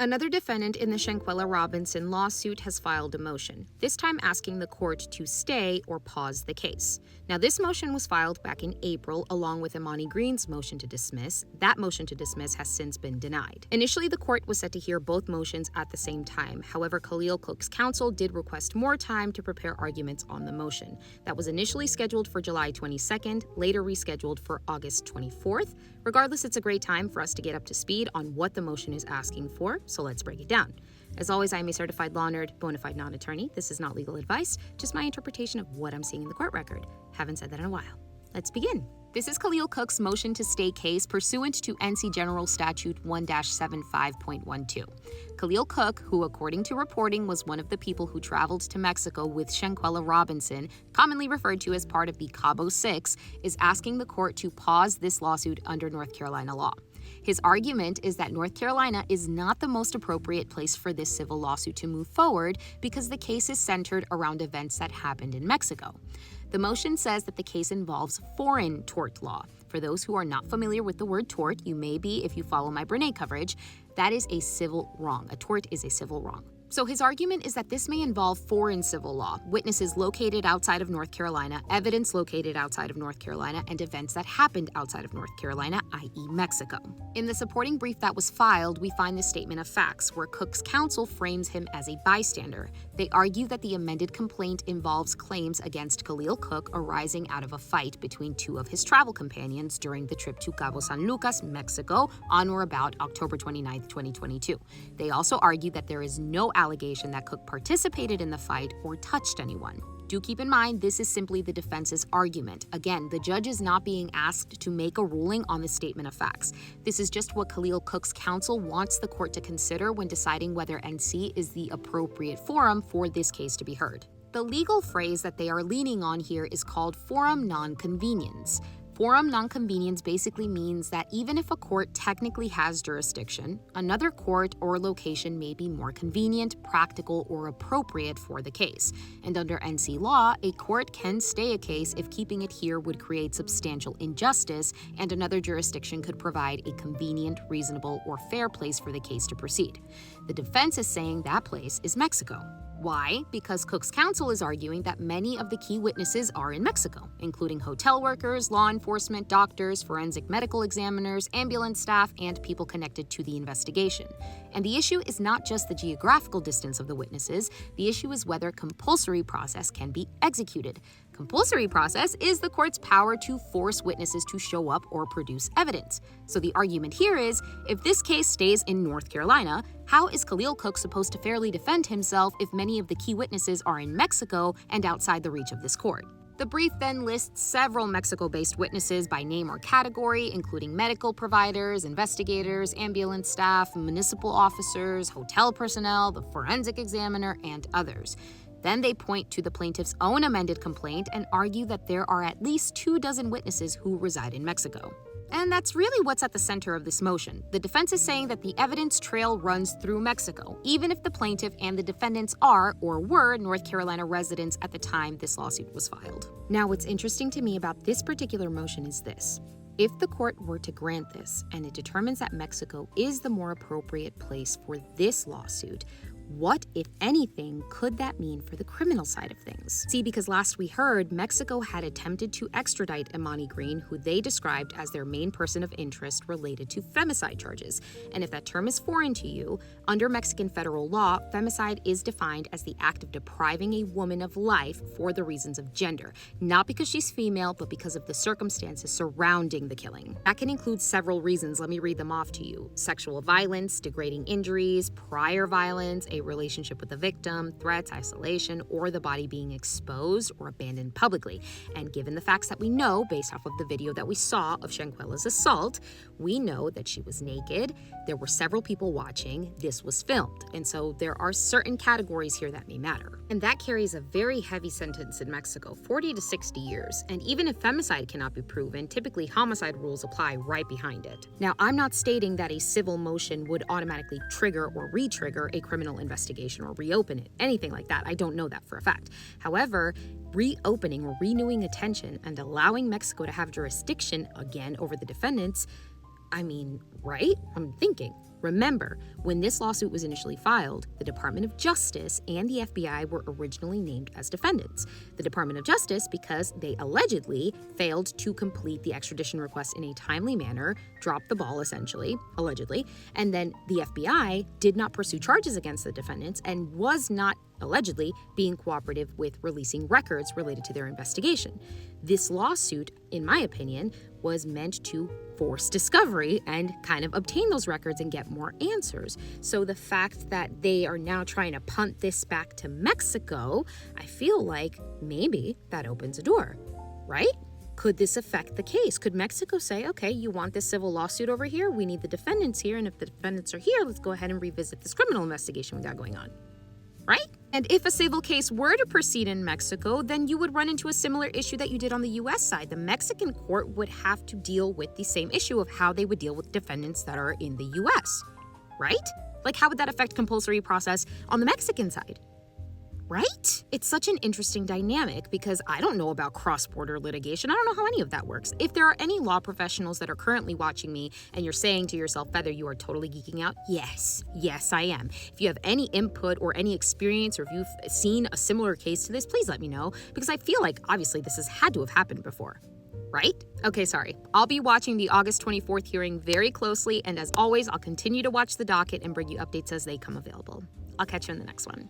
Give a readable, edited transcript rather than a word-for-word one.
Another defendant in the Shanquella Robinson lawsuit has filed a motion, this time asking the court to stay or pause the case. Now, this motion was filed back in April along with Imani Green's motion to dismiss. That motion to dismiss has since been denied. Initially, the court was set to hear both motions at the same time. However, Khalil Cooke's counsel did request more time to prepare arguments on the motion. That was initially scheduled for July 22nd, later rescheduled for August 24th. Regardless, it's a great time for us to get up to speed on what the motion is asking for. So let's break it down. As always, I am a certified law nerd, bona fide non-attorney. This is not legal advice, just my interpretation of what I'm seeing in the court record. Haven't said that in a while. Let's begin. This is Khalil Cooke's motion to stay case pursuant to NC General Statute 1-75.12. Khalil Cooke, who according to reporting was one of the people who traveled to Mexico with Shanquella Robinson, commonly referred to as part of the Cabo Six, is asking the court to pause this lawsuit under North Carolina law. His argument is that North Carolina is not the most appropriate place for this civil lawsuit to move forward because the case is centered around events that happened in Mexico. The motion says that the case involves foreign tort law. For those who are not familiar with the word tort, you may be if you follow my Brene coverage. That is a civil wrong. A tort is a civil wrong. So his argument is that this may involve foreign civil law, witnesses located outside of North Carolina, evidence located outside of North Carolina, and events that happened outside of North Carolina, i.e. Mexico. In the supporting brief that was filed, we find the statement of facts, where Cooke's counsel frames him as a bystander. They argue that the amended complaint involves claims against Khalil Cooke arising out of a fight between two of his travel companions during the trip to Cabo San Lucas, Mexico, on or about October 29, 2022. They also argue that there is no allegation that Cooke participated in the fight or touched anyone. Do keep in mind, this is simply the defense's argument. Again, the judge is not being asked to make a ruling on the statement of facts. This is just what Khalil Cooke's counsel wants the court to consider when deciding whether NC is the appropriate forum for this case to be heard. The legal phrase that they are leaning on here is called forum non-conveniens. Forum non-conveniens basically means that even if a court technically has jurisdiction, another court or location may be more convenient, practical, or appropriate for the case. And under NC law, a court can stay a case if keeping it here would create substantial injustice, and another jurisdiction could provide a convenient, reasonable, or fair place for the case to proceed. The defense is saying that place is Mexico. Why? Because Cooke's counsel is arguing that many of the key witnesses are in Mexico, including hotel workers, law enforcement, doctors, forensic medical examiners, ambulance staff, and people connected to the investigation. And the issue is not just the geographical distance of the witnesses, the issue is whether compulsory process can be executed. Compulsory process is the court's power to force witnesses to show up or produce evidence. So the argument here is, if this case stays in North Carolina, how is Khalil Cooke supposed to fairly defend himself if many of the key witnesses are in Mexico and outside the reach of this court? The brief then lists several Mexico-based witnesses by name or category, including medical providers, investigators, ambulance staff, municipal officers, hotel personnel, the forensic examiner, and others. Then they point to the plaintiff's own amended complaint and argue that there are at least 24 witnesses who reside in Mexico. And that's really what's at the center of this motion. The defense is saying that the evidence trail runs through Mexico, even if the plaintiff and the defendants are or were North Carolina residents at the time this lawsuit was filed. Now, what's interesting to me about this particular motion is this. If the court were to grant this and it determines that Mexico is the more appropriate place for this lawsuit, what, if anything, could that mean for the criminal side of things? See, because last we heard, Mexico had attempted to extradite Imani Green, who they described as their main person of interest related to femicide charges. And if that term is foreign to you, under Mexican federal law, femicide is defined as the act of depriving a woman of life for the reasons of gender, not because she's female, but because of the circumstances surrounding the killing. That can include several reasons. Let me read them off to you. Sexual violence, degrading injuries, prior violence, a relationship with the victim, threats, isolation, or the body being exposed or abandoned publicly. And given the facts that we know based off of the video that we saw of Shanquella's assault, we know that she was naked, there were several people watching, this was filmed. And so there are certain categories here that may matter. And that carries a very heavy sentence in Mexico, 40 to 60 years. And even if femicide cannot be proven, typically homicide rules apply right behind it. Now, I'm not stating that a civil motion would automatically trigger or re-trigger a criminal investigation or reopen it, anything like that. I don't know that for a fact. However, reopening or renewing attention and allowing Mexico to have jurisdiction again over the defendants I mean, right? I'm thinking. Remember, when this lawsuit was initially filed, the Department of Justice and the FBI were originally named as defendants. The Department of Justice because they allegedly failed to complete the extradition request in a timely manner, dropped the ball essentially, allegedly, and then the FBI did not pursue charges against the defendants and was not allegedly being cooperative with releasing records related to their investigation. This lawsuit, in my opinion, was meant to force discovery and kind of obtain those records and get more answers. So the fact that they are now trying to punt this back to Mexico, I feel like maybe that opens a door, right? Could this affect the case? Could Mexico say, okay, you want this civil lawsuit over here? We need the defendants here. And if the defendants are here, let's go ahead and revisit this criminal investigation we got going on. Right? And if a civil case were to proceed in Mexico, then you would run into a similar issue that you did on the U.S. side. The Mexican court would have to deal with the same issue of how they would deal with defendants that are in the U.S., right? Like, how would that affect compulsory process on the Mexican side? Right? It's such an interesting dynamic because I don't know about cross-border litigation. I don't know how any of that works. If there are any law professionals that are currently watching me and you're saying to yourself, Feather, you are totally geeking out, yes, I am. If you have any input or any experience or if you've seen a similar case to this, please let me know because I feel like obviously this has had to have happened before. Right? Okay, sorry. I'll be watching the August 24th hearing very closely, and as always, I'll continue to watch the docket and bring you updates as they come available. I'll catch you in the next one.